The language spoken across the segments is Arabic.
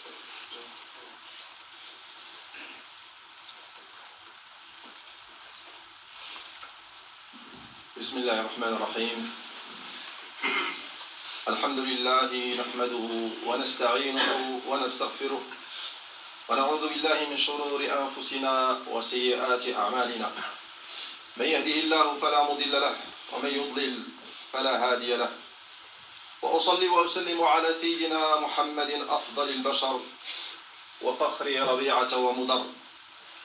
بسم الله الرحمن الرحيم. الحمد لله نحمده ونستعينه ونستغفره ونعوذ بالله من شرور أنفسنا وسيئات أعمالنا. من يهده الله فلا مضل له ومن يضلل فلا هادي له. وأصلي وأسلم على سيدنا محمد أفضل البشر وفخر ربيعة ومضر،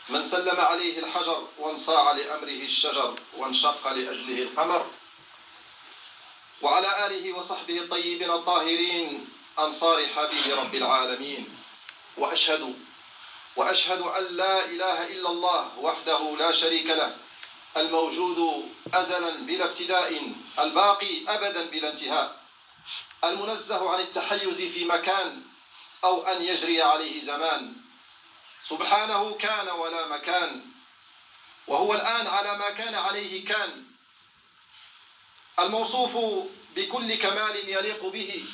من سلم عليه الحجر وانصاع لأمره الشجر وانشق لأجله القمر، وعلى آله وصحبه الطيبين الطاهرين أنصار حبيب رب العالمين. وأشهد أن لا إله إلا الله وحده لا شريك له، الموجود أزلا بلا ابتداء، الباقي أبدا بلا انتهاء، المنزه عن التحيز في مكان أو أن يجري عليه زمان، سبحانه كان ولا مكان، وهو الآن على ما كان عليه كان، الموصوف بكل كمال يليق به،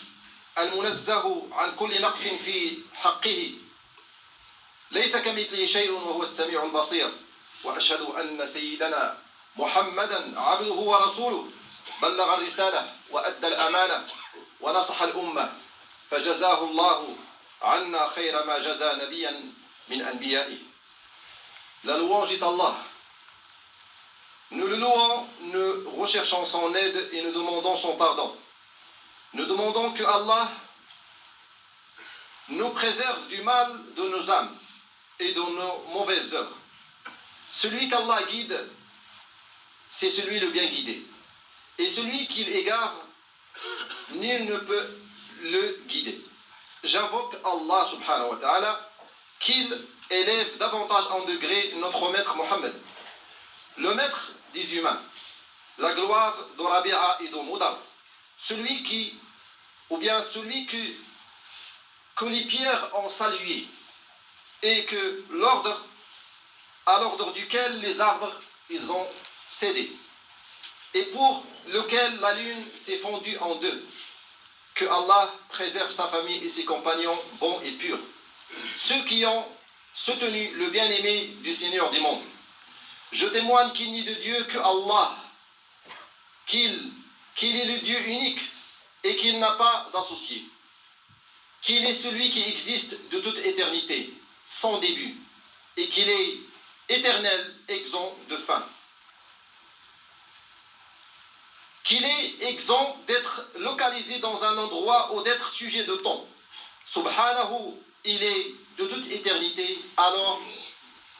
المنزه عن كل نقص في حقه، ليس كمثله شيء وهو السميع البصير. وأشهد أن سيدنا محمدا عبده ورسوله، بلغ الرسالة وأدى الأمانة ونصح الأمة، فجزاه الله عنا خير ما جزى نبيا من أنبيائه. La louange est Allah. Nous le louons, nous recherchons son aide et nous demandons son pardon. Nous demandons que Allah nous préserve du mal de nos âmes et de nos mauvaises œuvres. Celui qu'Allah guide, c'est celui le bien guidé. Et celui qu'il égare, nul ne peut le guider. J'invoque Allah subhanahu wa ta'ala qu'il élève davantage en degré notre maître Mohammed, le maître des humains, la gloire de Rabi'a et de Mudar, celui que les pierres ont salué et que à l'ordre duquel les arbres ils ont cédé, et pour lequel la lune s'est fondue en deux. Que Allah préserve sa famille et ses compagnons bons et purs, ceux qui ont soutenu le bien-aimé du Seigneur des mondes. Je témoigne qu'il n'y a de Dieu que Allah, qu'il est le Dieu unique et qu'il n'a pas d'associé, qu'il est celui qui existe de toute éternité, sans début, et qu'il est éternel, exempt de fin, qu'il est exempt d'être localisé dans un endroit ou d'être sujet de temps. Subhanahu, il est de toute éternité, alors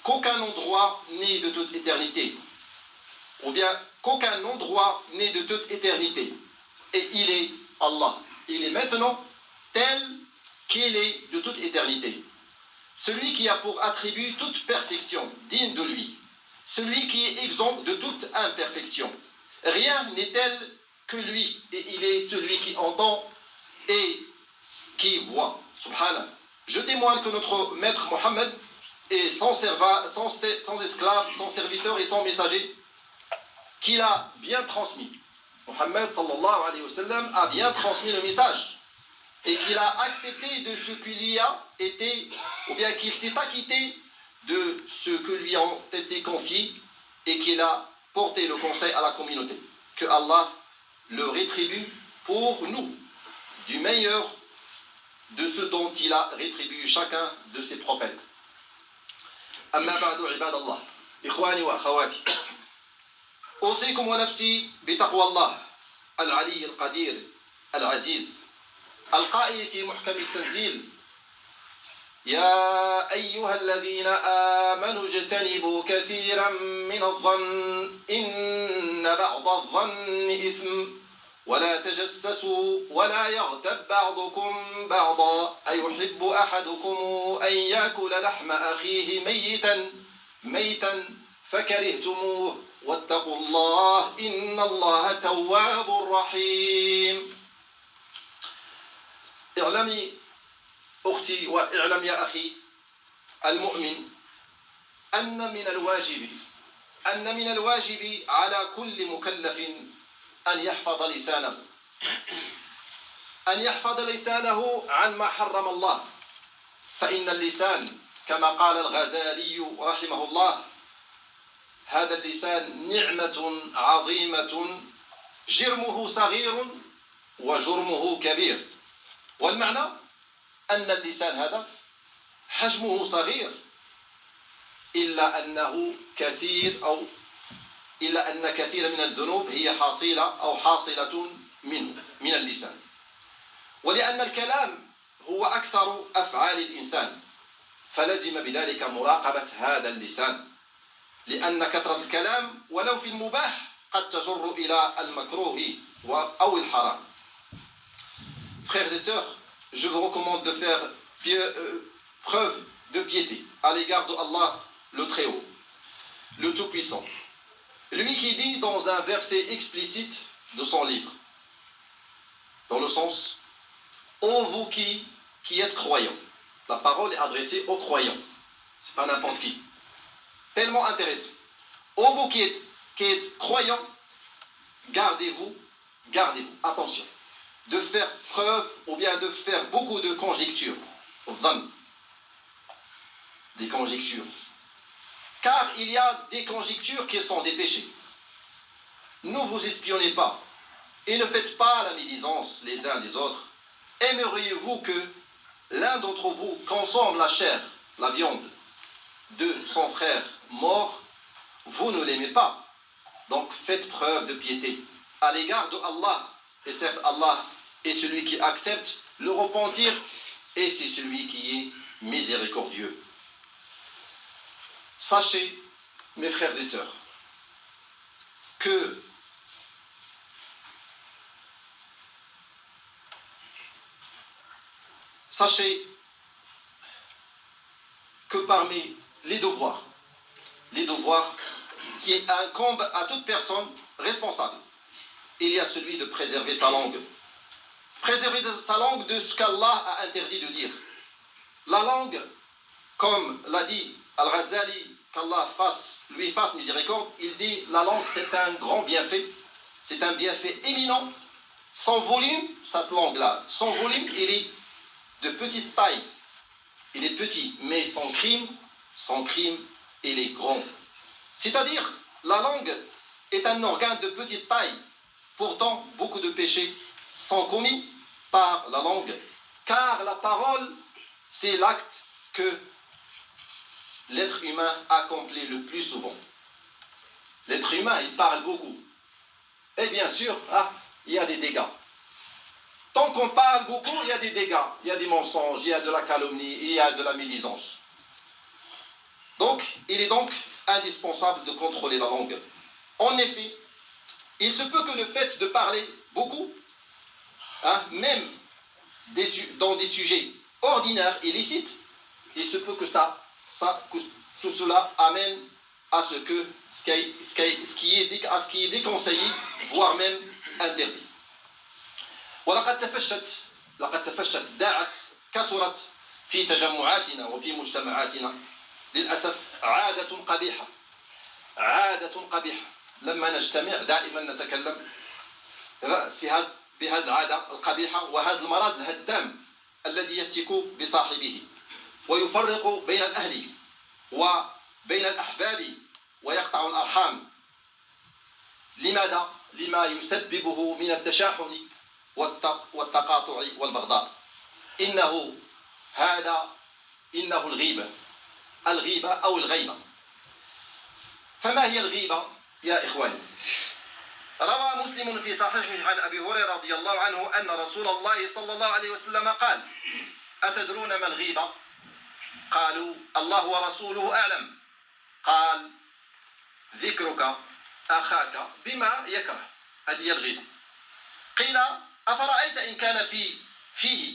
qu'aucun endroit n'est de toute éternité, ou bien qu'aucun endroit n'est de toute éternité. Et il est Allah. Il est maintenant tel qu'il est de toute éternité. Celui qui a pour attribut toute perfection, digne de lui. Celui qui est exempt de toute imperfection. Rien n'est tel que lui, et il est celui qui entend et qui voit. Subhanallah. Je témoigne que notre maître Mohammed est sans esclave, sans serviteur et sans messager, qu'il a bien transmis. Mohammed sallallahu alayhi wa sallam a bien transmis le message et qu'il a accepté de ce qu'il lui a été, ou bien qu'il s'est acquitté de ce que lui ont été confiés et qu'il a porté le conseil à la communauté. Que Allah le rétribue pour nous du meilleur de ce dont il a rétribué chacun de ses prophètes. أما بعد عباد الله إخواني وأخواتي أوصيكم ونفسي بتقوى الله العلي القدير العزيز القائل في محكم التنزيل: يا أيها الذين آمنوا اجتنبوا كثيرا من الظن إن بعض الظن إثم ولا تجسسوا ولا يغتب بعضكم بعضا أيحب أحدكم أن يأكل لحم أخيه ميتا فكرهتموه واتقوا الله إن الله تواب رحيم. اعلمي أختي واعلم يا أخي المؤمن أن من الواجب على كل مكلف أن يحفظ لسانه عن ما حرم الله فإن اللسان كما قال الغزالي رحمه الله هذا اللسان نعمة عظيمة جرمه صغير وجرمه كبير. والمعنى أن اللسان هذا حجمه صغير إلا أنه كثير إلا أن كثير من الذنوب هي حاصلة منه من اللسان. ولأن الكلام هو أكثر أفعال الإنسان فلزم بذلك مراقبة هذا اللسان، لأن كثرة الكلام ولو في المباح قد تجر إلى المكروه أو الحرام. Frères et sœurs, je vous recommande de faire preuve de piété à l'égard de Allah le Très-Haut, le Tout-Puissant. Lui qui dit dans un verset explicite de son livre, dans le sens ô vous qui êtes croyants. La parole est adressée aux croyants, c'est pas n'importe qui. Tellement intéressant. Ô vous qui êtes croyants, gardez-vous, attention, de faire preuve ou bien de faire beaucoup de conjectures, des conjectures. Car il y a des conjectures qui sont des péchés. Ne vous espionnez pas et ne faites pas la médisance les uns des autres. Aimeriez-vous que l'un d'entre vous consomme la chair, la viande de son frère mort? Vous ne l'aimez pas. Donc faites preuve de piété à l'égard de Allah. Et certes, Allah est celui qui accepte le repentir et c'est celui qui est miséricordieux. Sachez, mes frères et sœurs, que parmi les devoirs qui incombent à toute personne responsable, il y a celui de préserver sa langue. Préserver sa langue de ce qu'Allah a interdit de dire. La langue, comme l'a dit Al-Ghazali, qu'Allah lui fasse miséricorde, il dit la langue c'est un grand bienfait, c'est un bienfait éminent. Son volume, cette langue-là, son volume, il est de petite taille. Il est petit, mais son crime, il est grand. C'est-à-dire, la langue est un organe de petite taille. Pourtant, beaucoup de péchés sont commis par la langue. Car la parole, c'est l'acte que l'être humain accomplit le plus souvent. L'être humain, il parle beaucoup. Et bien sûr, il y a des dégâts. Tant qu'on parle beaucoup, il y a des dégâts. Il y a des mensonges, il y a de la calomnie, il y a de la médisance. Donc, il est donc indispensable de contrôler la langue. En effet, il se peut que le fait de parler beaucoup, même dans des sujets ordinaires et licites, il se peut que que tout cela amène à ce qui est déconseillé, voire même interdit. ولقد تفشت داعت كثرت في تجمعاتنا وفي مجتمعاتنا للأسف عادة قبيحة لما نجتمع دائما نتكلم بهذه العادة القبيحة وهذا المرض الهدام الذي يفتك بصاحبه ويفرق بين الأهل وبين الأحباب ويقطع الأرحام. لماذا؟ لما يسببه من التشاحن والتقاطع والبغضاء. إنه الغيبة أو الغيبة. فما هي الغيبة يا إخواني؟ روى مسلم في صحيحه عن أبي هريرة رضي الله عنه أن رسول الله صلى الله عليه وسلم قال: أتدرون ما الغيبة؟ قالوا: الله ورسوله أعلم. قال: ذكرك أخاك بما يكره. هذه الغيبة. قيل: أفرأيت إن كان فيه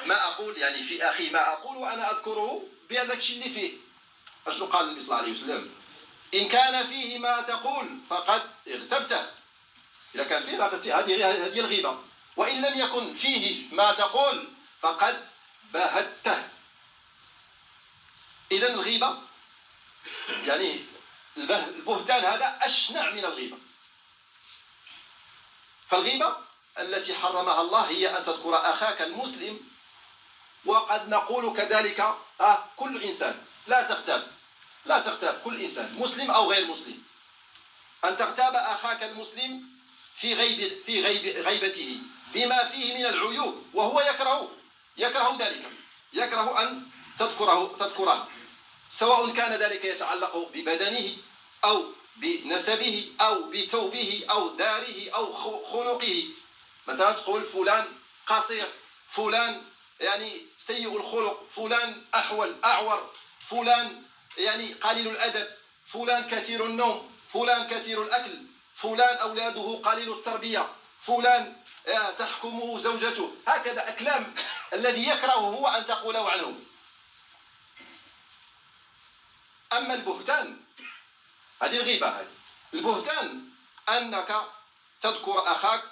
ما أقول، يعني في أخي ما أقول وأنا أذكره بهذاك الشيء اللي فيه. أشنو قال النبي صلى الله عليه وسلم؟ إن كان فيه ما تقول فقد اغتبته. إذا كان فيه هذه الغيبة. وإن لم يكن فيه ما تقول فقد بهته. إذن الغيبة يعني البهتان هذا أشنع من الغيبة. فالغيبة التي حرمها الله هي أن تذكر أخاك المسلم وقد نقول كذلك كل إنسان لا تغتاب كل إنسان مسلم أو غير مسلم أن تغتاب أخاك المسلم في غيبته بما فيه من العيوب وهو يكره ذلك يكره أن تذكره سواء كان ذلك يتعلق ببدنه أو بنسبه أو بثوبه أو داره أو خلقه. مثلا تقول فلان قصير، فلان يعني سيء الخلق، فلان أحول أعور، فلان يعني قليل الأدب، فلان كثير النوم، فلان كثير الأكل، فلان أولاده قليل التربية، فلان تحكمه زوجته. هكذا أكلام الذي يكره هو أن تقوله عنه. أما البهتان هذه الغيبة، هذه البهتان أنك تذكر أخاك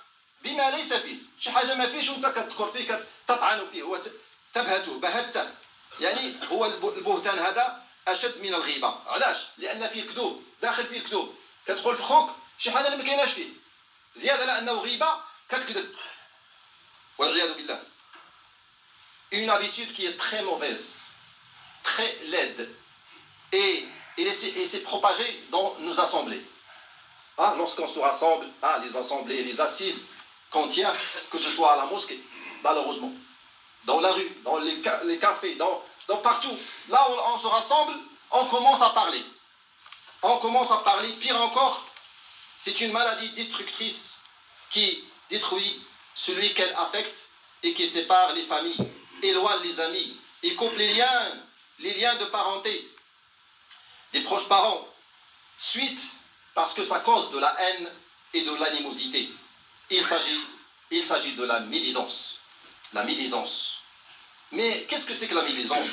بما ليس فيه، شي حاجة ما فيش وأنت كتذكر فيه تطعن فيه وتبهته بهته. يعني هو البهتان هذا أشد من الغيبة. علاش؟ لأن فيه كذوب، داخل فيه كذوب، كتقول في خوك شي حاجة اللي ما كايناش فيه، زيادة على أنه غيبة كتكذب والعياذ بالله. Une habitude qui est très mauvaise, très laide, et c'est propagé dans nos assemblées. Lorsqu'on se rassemble, les assemblées, les assises qu'on tient, que ce soit à la mosquée, malheureusement, dans la rue, dans les cafés, dans partout, là où on se rassemble, on commence à parler. On commence à parler, pire encore, c'est une maladie destructrice qui détruit celui qu'elle affecte et qui sépare les familles, éloigne les amis, et coupe les liens de parenté des proches parents, suite parce que ça cause de la haine et de l'animosité. Il s'agit de la médisance. La médisance. Mais qu'est-ce que c'est que la médisance?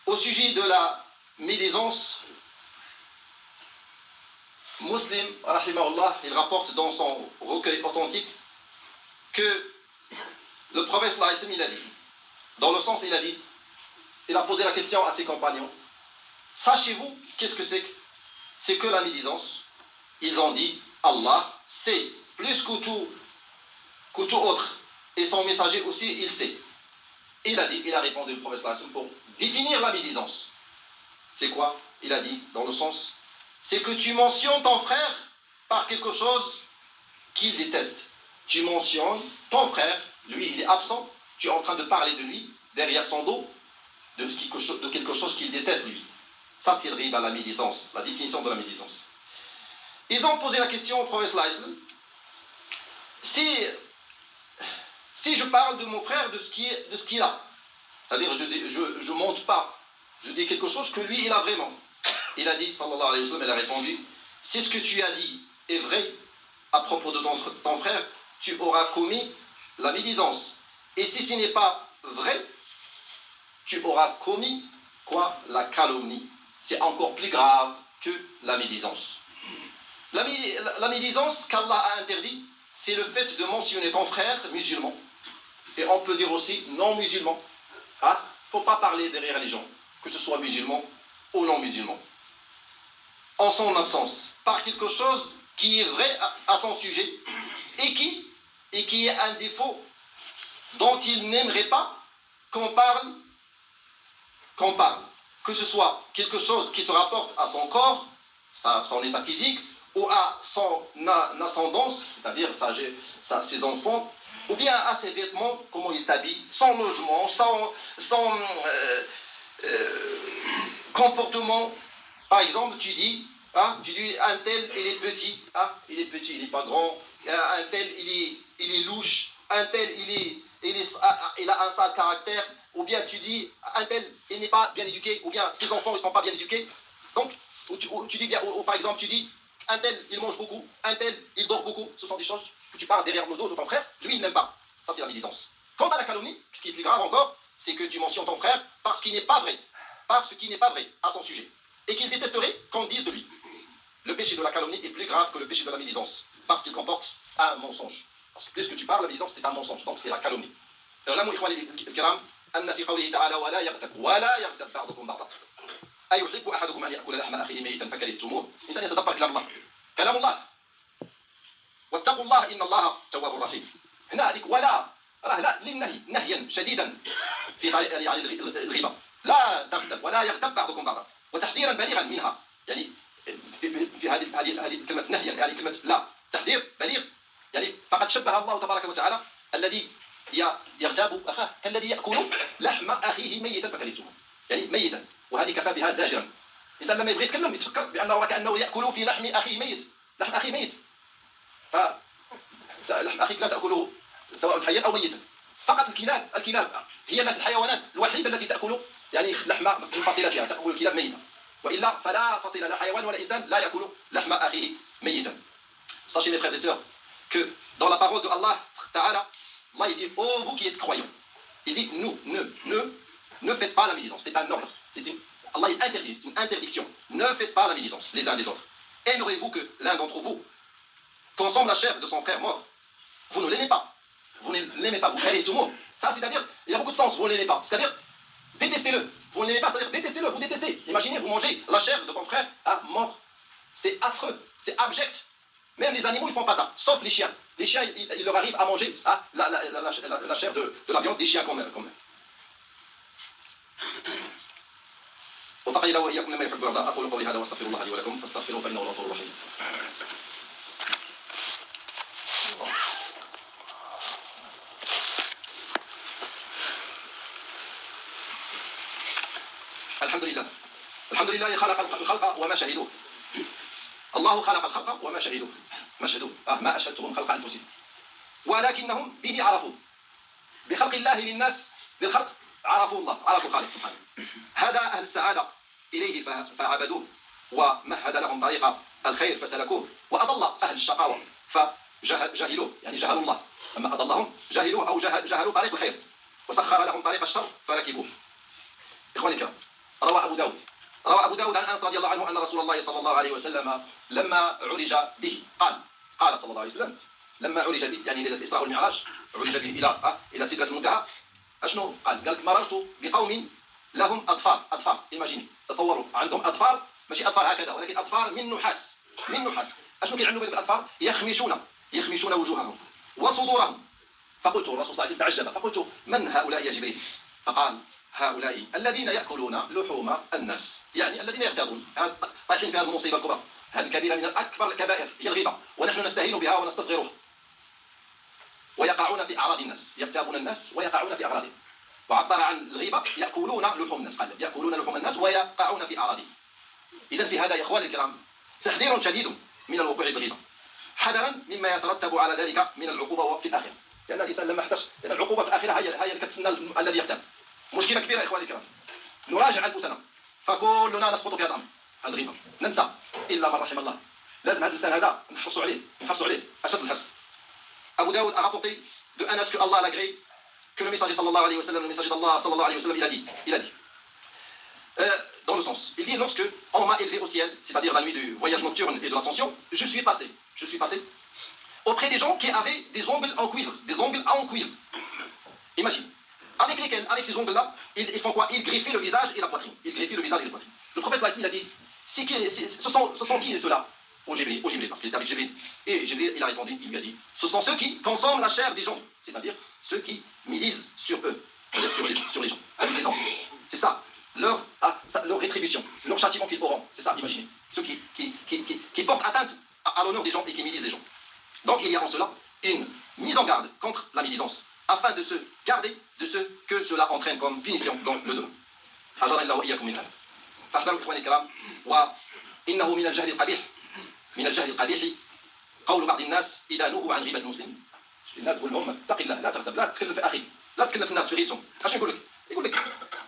Au sujet de la médisance, Muslim, rahimahullah, il rapporte dans son recueil authentique que le prophète sallallahu alayhi wa sallam, il a dit, dans le sens il a dit, il a posé la question à ses compagnons, sachez-vous qu'est-ce que c'est? C'est que la médisance. Ils ont dit, Allah sait plus que tout autre, et son messager aussi il sait. Il a répondu le prophète sallallahu alayhi wa sallam pour définir la médisance. C'est quoi? Il a dit, dans le sens, c'est que tu mentionnes ton frère par quelque chose qu'il déteste. Tu mentionnes ton frère, lui il est absent, tu es en train de parler de lui, derrière son dos, de quelque chose qu'il déteste lui. Ça c'est le riba, la médisance, la définition de la médisance. Ils ont posé la question au prophète sallallahu alayhi wa sallam, si je parle de mon frère de ce qu'il a, c'est-à-dire je monte pas, je dis quelque chose que lui il a vraiment. Il a dit, sallallahu alayhi wa sallam, il a répondu, si ce que tu as dit est vrai à propos de ton frère, tu auras commis la médisance. Et si ce n'est pas vrai, tu auras commis quoi? La calomnie. C'est encore plus grave que la médisance. La médisance qu'Allah a interdit, c'est le fait de mentionner ton frère musulman. Et on peut dire aussi non musulman. Il ne faut pas parler derrière les gens, que ce soit musulman ou non musulman. En son absence, par quelque chose qui est vrai à son sujet et qui est un défaut dont il n'aimerait pas qu'on parle. Que ce soit quelque chose qui se rapporte à son corps, son état physique, ou à son ascendance, c'est-à-dire ses enfants, ou bien à ses vêtements, comment il s'habille, son logement, son comportement. Par exemple, tu dis un tel il est petit, il n'est pas grand, un tel il est louche, un tel il a un sale caractère, ou bien tu dis un tel il n'est pas bien éduqué, ou bien ses enfants ne sont pas bien éduqués. Donc, tu dis bien, ou par exemple tu dis un tel il mange beaucoup, un tel il dort beaucoup. Ce sont des choses que tu parles derrière le dos de ton frère, lui il n'aime pas. Ça c'est la médisance. Quant à la calomnie, ce qui est plus grave encore, c'est que tu mentionnes ton frère parce qu'il n'est pas vrai, à son sujet, et qu'il détesterait qu'on dise de lui. Le péché de la calomnie est plus grave que le péché de la médisance, parce qu'il comporte un mensonge. Parce que puisque tu parles, la médisance c'est un mensonge, donc c'est la calomnie. اعلموا إخواني الكرام أن في قوله تعالى ولا يغتب بعضكم بعضا أيحب أحدكم أن يأكل لحم أخيه ميتا فكرهتموه. إنسان يتدبر كلام الله واتقوا الله إن الله تواب رحيم. هنا هذيك ولا راه أهلا للنهي نهيا شديدا في يعني الغيبة. لا تغتب ولا يغتب بعضكم بعضا، وتحذيرا بليغا منها. يعني في هذه الكلمة نهيا، يعني كلمة لا، تحذير بليغ. يعني فقد شبه الله تبارك وتعالى الذي يغتاب أخاه كالذي يأكل لحم أخيه ميتا فكرهتموه، يعني ميتا، وهذه كفى بها زاجرا. الإنسان لما يبغي يتكلم يتفكر بأنه كأنه يأكل في لحم أخيه ميت، لحم أخيه ميت، فلحم أخيك لا تأكله سواء حيا أو ميتا. فقط الكلاب هي الحيوانات الوحيدة التي تأكل يعني لحم من فصيلتها، تأكل الكلاب ميتا، وإلا فلا فصيلة، لا حيوان ولا إنسان لا يأكل لحم أخيه ميتا. Sachez mes frères et sœurs que dans la parole de Allah Ta'ala, Allah il dit ô vous qui êtes croyants, il dit nous ne faites pas la médisance, c'est un ordre, Allah il interdit, c'est une interdiction, ne faites pas la médisance les uns des autres. Aimerez-vous que l'un d'entre vous consomme la chair de son frère mort? Vous ne l'aimez pas, vous ne l'aimez pas, vous créez tout mot. Ça c'est-à-dire, il y a beaucoup de sens, vous ne l'aimez pas, c'est-à-dire détestez-le, vous ne l'aimez pas, c'est-à-dire détestez-le, vous détestez. Imaginez, vous mangez la chair de ton frère mort, c'est affreux, c'est abject. Même les animaux, ils ne font pas ça, sauf les chiens. Les chiens, il leur arrive à manger la chair de la viande des chiens comme eux. وفقد الله وإياكم مما يحب ويرضى. أقول قولي هذا وأستغفر الله لي ولكم فاستغفروه فإنه غفور رحيم. الحمد لله خلق الخلق وما شهدوه. الله خلق الخلق وما شهدوه ما أشهدتهم خلق أنفسهم ولكنهم به عرفوا. بخلق الله للناس بالخلق عرفوا الله، عرفوا الخالق سبحانه. هذا أهل السعادة إليه فعبدوه، ومهد لهم طريق الخير فسلكوه، وأضل أهل الشقاوة فجهلوه، يعني جهلوا الله، أما أضلهم جهلوه أو جهلوا طريق الخير، وسخر لهم طريق الشر فركبوه. إخواني الكرام، روى أبو داود عن أنس رضي الله عنه أن رسول الله صلى الله عليه وسلم لما عرج به قال صلى الله عليه وسلم لما عرج به، يعني ليلة الإسراء والمعراج، عرج به إلى سدرة المنتهى. أشنو قال مررت بقوم لهم أظفار إيماجيني، تصوروا عندهم أظفار، ماشي أظفار هكذا ولكن أظفار من نحاس. أشنو كيعنوا بهذوك الأظفار؟ يخمشون وجوههم وصدورهم. فقلت الرسول صلى الله عليه وسلم تعجب، فقلت من هؤلاء يا جبريل؟ فقال هؤلاء الذين يأكلون لحوم الناس، يعني الذين يغتابون، طايحين في هذه المصيبة الكبرى، هذه الكبيرة من أكبر الكبائر هي الغيبة، ونحن نستهين بها ونستصغرها، ويقعون في أعراض الناس، يغتابون الناس ويقعون في أعراضهم. وعبر عن الغيبة يأكلون لحوم الناس، قال يأكلون لحوم الناس ويقعون في أعراضهم. إذن في هذا يا إخواني الكرام تحذير شديد من الوقوع بالغيبة، حذرا مما يترتب على ذلك من العقوبة في الآخرة، لأن الإنسان لما احتاج، لأن العقوبة في الآخرة هي كتسنى الذي يغتاب. مشكلة كبيرة يا إخواني الكرام، نراجع أنفسنا، فكلنا نسقط في هذا الأمر، الغيبة ننسى إلا من رحم الله. لازم هذا الإنسان هذا نحرصوا عليه أشد الحرص. Abu Daoud a rapporté de Anas que Allah l'agréé, que le messager sallallahu alayhi wa sallam, le messager d'Allah sallallahu alayhi wa sallam, il a dit dans le sens, il dit lorsque on m'a élevé au ciel, c'est-à-dire la nuit du voyage nocturne et de l'ascension, je suis passé auprès des gens qui avaient des ongles en cuivre, Imagine. Avec ces ongles-là, ils font quoi? Ils griffaient le visage et la poitrine. Le prophète il a dit, ce sont qui ceux-là? Au Jibril, parce qu'il était avec Jibril. Et Jibril, il a répondu, il lui a dit, ce sont ceux qui consomment la chair des gens, c'est-à-dire ceux qui médisent sur eux, c'est-à-dire sur les gens, avec les anciens. C'est ça, leur rétribution, leur châtiment qu'ils auront. C'est ça, imaginez. Ceux qui portent atteinte à l'honneur des gens et qui médisent les gens. Donc il y a en cela une mise en garde contre la médisance, afin de se garder de ce que cela entraîne comme punition dans le demain. حذر الله وإياكم من هذا. فاحذروا إخواني الكرام، وإنه من الجهل القبيح قول بعض الناس إذا نهوا عن غيبة المسلمين. الناس تقول لهم اتق الله، لا تغتب، لا تتكلم في أخيك، لا تتكلم في الناس في غيبتهم. اش يقول لك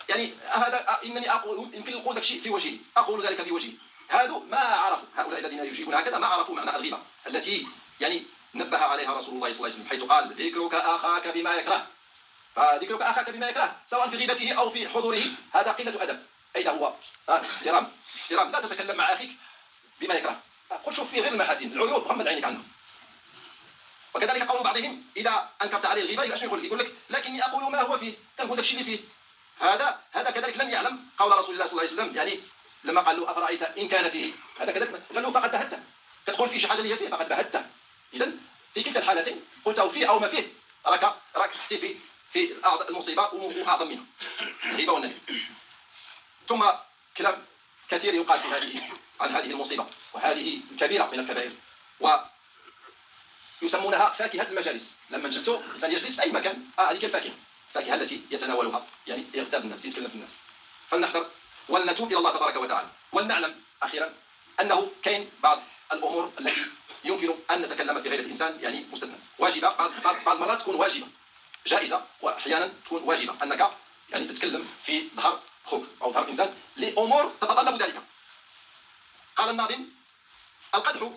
يعني هذا إنني أقول، يمكن نقول لك شيء في وجهي، أقول ذلك في وجهي. هذا ما عرفوا، هؤلاء الذين يجيبون هكذا ما عرفوا معنى الغيبة التي يعني نبه عليها رسول الله صلى الله عليه وسلم، حيث قال ذكرك أخاك بما يكره. فذكرك أخاك بما يكره سواء في غيبته أو في حضوره هذا قلة أدب. أين هو احترام؟ لا تتكلم مع أخيك بما يكره، قل شوف فيه غير المحاسن، العيوب غمض عينك عنه. وكذلك قول بعضهم إذا أنكرت عليه الغيبة يقول لك لكني أقول ما هو فيه، كنقول لك شيء اللي فيه. هذا كذلك لم يعلم قول رسول الله صلى الله عليه وسلم، يعني لما قال له أفرأيت إن كان فيه، هذا كذلك قال له فقد بهته، كتقول فيه شي حاجة اللي هي فيه فقد بهته. إذن في كلتا الحالتين قلته فيه أو ما فيه راك تحتي في المصيبه واعظم منها الغيبه والنميمه. ثم كلام كثير يقال في عن هذه المصيبه، وهذه كبيره من الكبائر، ويسمونها فاكهه المجالس. لما نجلسوا الانسان يجلس في اي مكان، هذه الفاكهه التي يتناولها، يعني يغتاب الناس، يتكلم في الناس. فلنحذر ولنتوب الى الله تبارك وتعالى، ولنعلم اخيرا انه كاين بعض الامور التي يمكن ان نتكلم في غيبه الانسان، يعني مستثنى واجبه، بعض المرات تكون واجبه جائزه، واحيانا تكون واجبه انك يعني تتكلم في ظهر اخوك او ظهر انسان لامور تتطلب ذلك. قال الناظم: القدح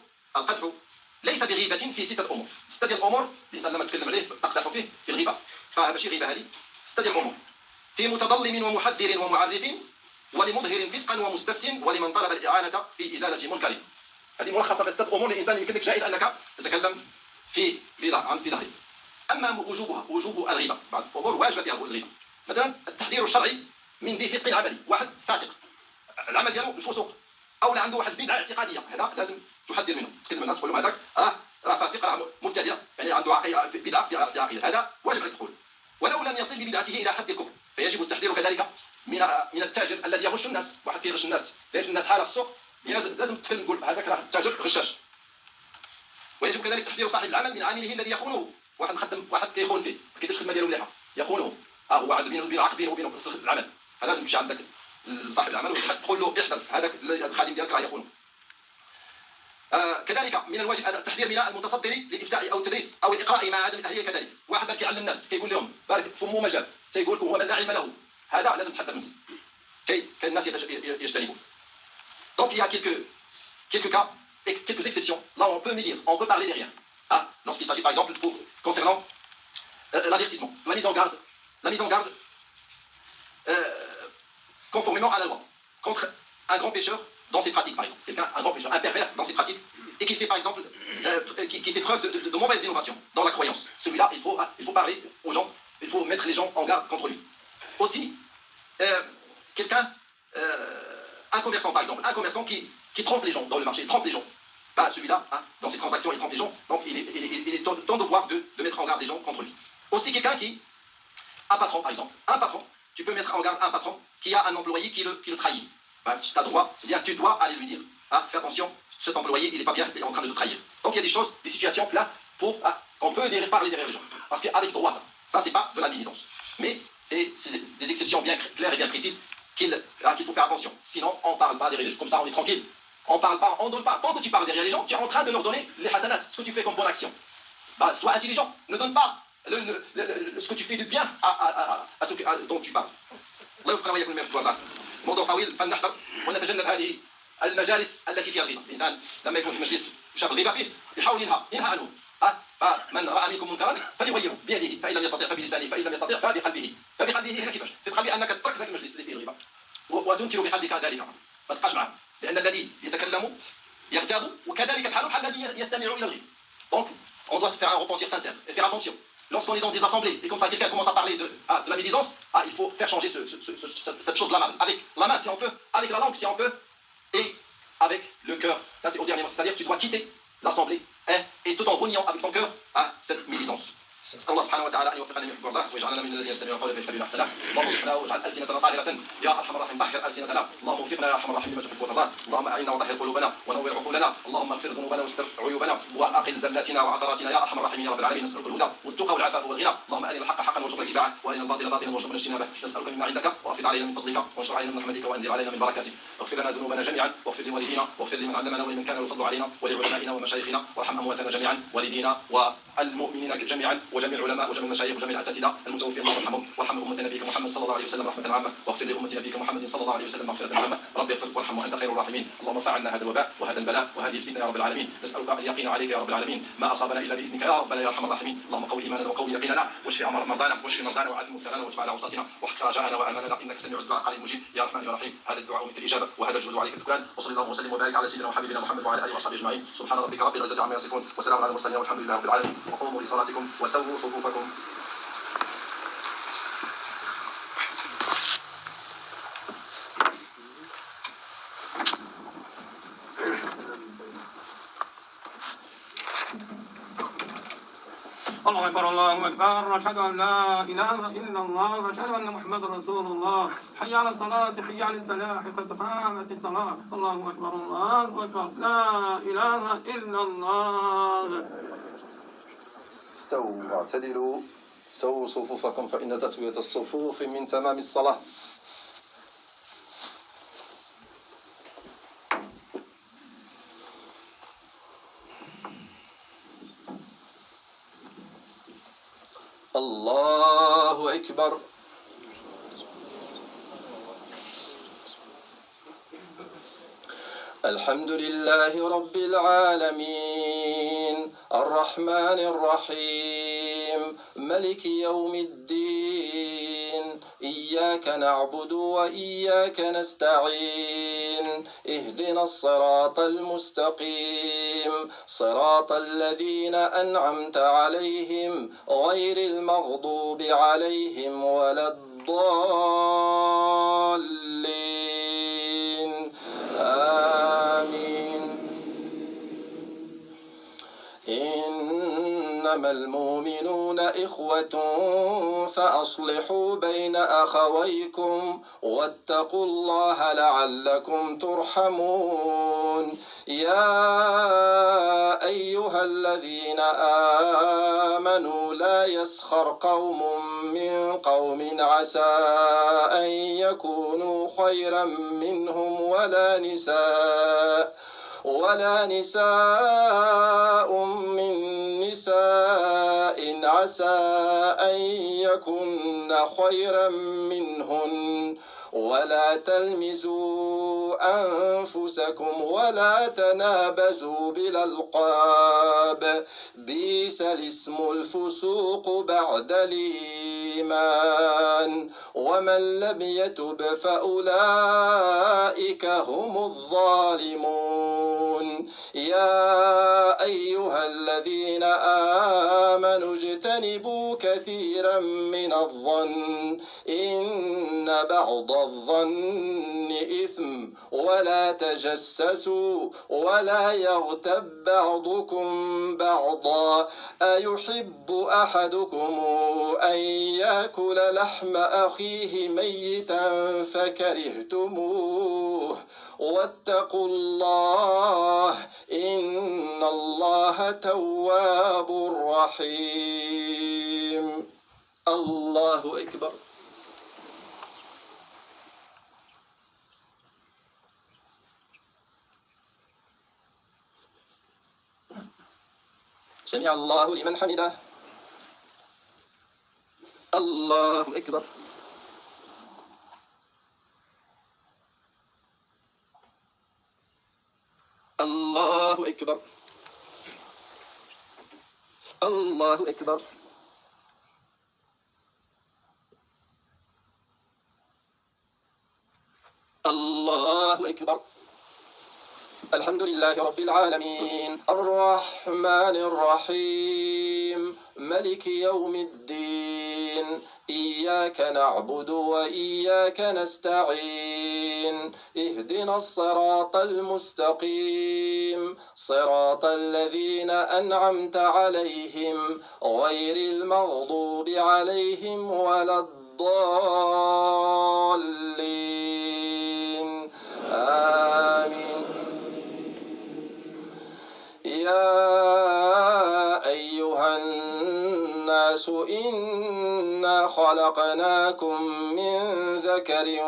ليس بغيبة في 6 أمور. 6 ديال الأمور الإنسان لما تكلم عليه تقدح فيه في الغيبة، فماشي غيبة هذه. 6 ديال الأمور: في متظلم ومحذر ومعرف، ولمظهر فسقا ومستفت، ولمن طلب الإعانة في إزالة منكر. هذه ملخصة في 6 أمور الإنسان يمكن لك جائز أنك تتكلم في ظهره. أما وجوب الغيبة، بعض الأمور واجبة فيها الغيبة. مثلا التحذير الشرعي من ذي فسق عملي، واحد فاسق العمل ديالو الفسوق، او عنده واحد البدعه اعتقاديه، هذا لازم تحذر منه، تكلم الناس تقول لهم هذاك راه فاسق، راه مبتدع، يعني عنده بدعه في عقيده، هذا واجب عليك تقول، ولو لم يصل ببدعته الى حد الكفر. فيجب التحذير كذلك من التاجر الذي يغش الناس، واحد كيغش الناس حاله في السوق، لازم تتكلم تقول هذاك راه تاجر غشاش. ويجب كذلك تحذير صاحب العمل من عامله الذي يخونه، واحد مخدم واحد كيخون فيه، ما كيديرش الخدمه ديالو مليحه، يخونه، هو عنده بينه عقد بينه وبينه في العمل، فلازم تمشي عندك صاحب العمل وتقول له احذر هذاك الخادم ديالك راه يخونه. كذلك من الواجب التحذير من المتصدر للافتاء او التدريس او الاقراء مع عدم الاهليه. كذلك واحد كيعلم الناس كيقول لهم بارك فمو مجال، تيقول لكم هو من لا علم له، هذا لازم تحذر منه، كي الناس يجتنبوه. Donc il y a quelques cas, quelques exceptions là où on peut médire, on peut parler derrière. Lorsqu'il s'agit par exemple concernant l'avertissement, la mise en garde conformément à la loi contre un grand pécheur dans ses pratiques, par exemple. Un grand pécheur, un pervers dans ses pratiques, et qui fait par exemple qui fait preuve de mauvaises innovations dans la croyance. Celui-là, il faut parler aux gens, il faut mettre les gens en garde contre lui. Aussi, un commerçant par exemple, qui trompe les gens dans le marché, il trompe les gens. Celui-là, dans ses transactions, il trompe les gens, donc il est ton devoir de mettre en garde les gens contre lui. Aussi un patron par exemple, tu peux mettre en garde un patron qui a un employé qui le trahit. Tu dois aller lui dire, fais attention, cet employé, il n'est pas bien, il est en train de te trahir. Donc il y a des choses, des situations là qu'on peut parler derrière les gens. Parce qu'avec droit, ça c'est pas de la médisance. Mais c'est des exceptions bien claires et bien précises qu'il faut faire attention. Sinon, on ne parle pas derrière les gens. Comme ça, on est tranquille. On ne parle pas, on ne donne pas. Tant que tu parles derrière les gens, tu es en train de leur donner les hasanats, ce que tu fais comme bonne action. Sois intelligent, ne donne pas ce que tu fais de bien à ceux dont tu parles. الله يوفقنا وإياكم لما يحب ويرضى. موضوع طويل، فلنحذر ونتجنب هذه المجالس التي فيها الغيبة. الإنسان لما يكون في مجلس شاف الغيبة فيه يحاول ينهى عنه. فمن رأى منكم منكرا فليغيره بيده، فإن لم يستطع فبلسانه، فإن لم يستطع فبقلبه. هنا كيفاش؟ في قلبي أنك تترك ذاك المجلس اللي فيه الغيبة وتنكر بقلبك ذلك، ما تبقاش معه، لأن الذي يتكلم يغتاب، وكذلك بحال الذي يستمع إلى الغيبة. Donc, on doit se faire un repentir sincère et faire attention. Lorsqu'on est dans des assemblées et comme ça quelqu'un commence à parler de la médisance, il faut faire changer cette chose-là mal. Avec la main si on peut, avec la langue si on peut, et avec le cœur. Ça c'est au dernier mot. C'est-à-dire que tu dois quitter l'assemblée et tout en reniant avec ton cœur cette médisance. نسأل الله سبحانه وتعالى أن يوفقنا لما يحب ويرضاه ويجعلنا من الذين يستمعون القول فيتبعون أحسنه. اللهم وفقنا واجعل ألسنتنا طاهرة يا أرحم الراحمين، طهر ألسنتنا. اللهم وفقنا يا أرحم الراحمين لما تحب وترضاه. اللهم أعنا وطهر قلوبنا ونور عقولنا. اللهم اغفر ذنوبنا واستر عيوبنا وأقل زلاتنا وعثراتنا يا أرحم الراحمين يا رب العالمين. نسألك الهدى والتقى والعفاف والغنى. اللهم أرنا الحق حقا وارزقنا اتباعه وأرنا الباطل باطلا وارزقنا اجتنابه. نسألك مما عندك وافض علينا من فضلك وانشر علينا من رحمتك وأنزل علينا من بركاتك. اغفر لنا ذنوبنا جميعا واغفر لوالدينا واغفر لمن علمنا ولمن كان الفضل علينا ولعلمائنا ومشايخنا وارحم أمواتنا جميعا والدينا والمؤمنين جميعا وجميع العلماء وجميع المشايخ وجميع الاساتذه المتوفين الله يرحمهم وارحم امه نبيك محمد صلى الله عليه وسلم رحمه عامه واغفر لامه نبيك محمد صلى الله عليه وسلم مغفره عامه. رب اغفر وارحم وانت خير الراحمين. اللهم ارفع عنا هذا الوباء وهذا البلاء وهذه الفتنه يا رب العالمين. نسالك اليقين عليك يا رب العالمين، ما اصابنا الا باذنك يا ربنا يا ارحم الراحمين. اللهم قوي ايماننا وقوي يقيننا واشف مرضانا واشف مرضانا وعاف مبتلانا واشف على عصاتنا واحفظ رجاءنا واماننا انك سميع الدعاء قريب مجيب يا رحمن يا رحيم. هذا الدعاء منك الاجابه وهذا الجهد عليك التكلان. وصلى الله وسلم وبارك على سيدنا وحبيبنا محمد وعلى اله وصحبه اجمعين. سبحان ربك رب العزه عما يصفون وسلام على المرسلين والحمد لله رب العالمين. وقوموا لصلاتكم وسووا صفوفكم. الله أكبر الله أكبر، أشهد أن لا إله إلا الله وأشهد أن محمد رسول الله. حي على الصلاة حي على الفلاح قد قامت الصلاة. الله أكبر الله أكبر، لا إله إلا الله. استووا واعتدلوا، سووا صفوفكم فإن تسوية الصفوف من تمام الصلاة. الله أكبر. الحمد لله رب العالمين الرحمن الرحيم ملك يوم الدين، إياك نعبد وإياك نستعين، اهدنا الصراط المستقيم، صراط الذين أنعمت عليهم غير المغضوب عليهم ولا الضالين، آمين. إنما المؤمنون إخوة فأصلحوا بين أخويكم واتقوا الله لعلكم ترحمون. يا أيها الذين آمنوا لا يسخر قوم من قوم عسى أن يكونوا خيرا منهم ولا نساء من نساء عسى أن يكن خيرا منهن، ولا تلمزوا أنفسكم ولا تنابزوا بالألقاب، بئس الاسم الفسوق بعد الإيمان، ومن لم يتب فأولئك هم الظالمون. يا أيها الذين آمنوا اجتنبوا كثيرا من الظن إن بعض الظن إثم، ولا تجسسوا ولا يغتب بعضكم بعضا، أيحب أحدكم أن يأكل لحم أخيه ميتا فكرهتموه، واتقوا الله إن الله تواب رحيم. الله أكبر. سمع الله لمن حمده. الله أكبر. الله أكبر. الله أكبر. الله أكبر. الحمد لله رب العالمين الرحمن الرحيم ملك يوم الدين، إياك نعبد وإياك نستعين، اهدنا الصراط المستقيم، صراط الذين أنعمت عليهم غير المغضوب عليهم ولا الضالين، آمين. يا أيها الناس إنا خلقناكم من ذكر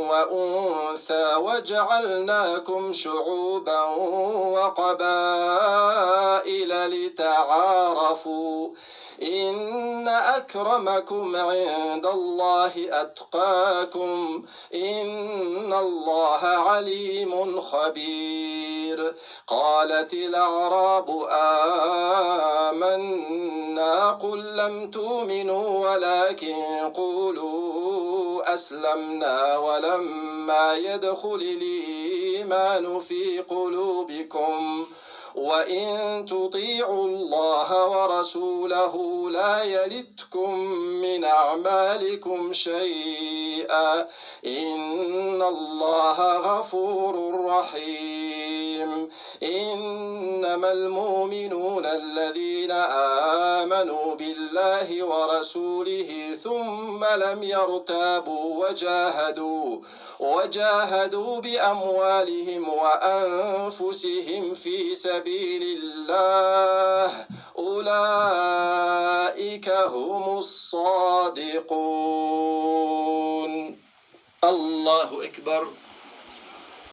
وأنثى وجعلناكم شعوبا وقبائل لتعارفوا، إن أكرمكم عند الله أتقاكم، إن الله عليم خبير. قالت الأعراب آمنا قل لم تؤمنوا ولكن قولوا أسلمنا ولما يدخل الإيمان في قلوبكم، وإن تطيعوا الله ورسوله لا يلتكم من من أعمالكم شيئا إن الله غفور رحيم إنما المؤمنون الذين آمنوا بالله ورسوله ثم لم يرتابوا وجاهدوا بأموالهم وأنفسهم في سبيل الله أولئك هم الصادقون. الله أكبر.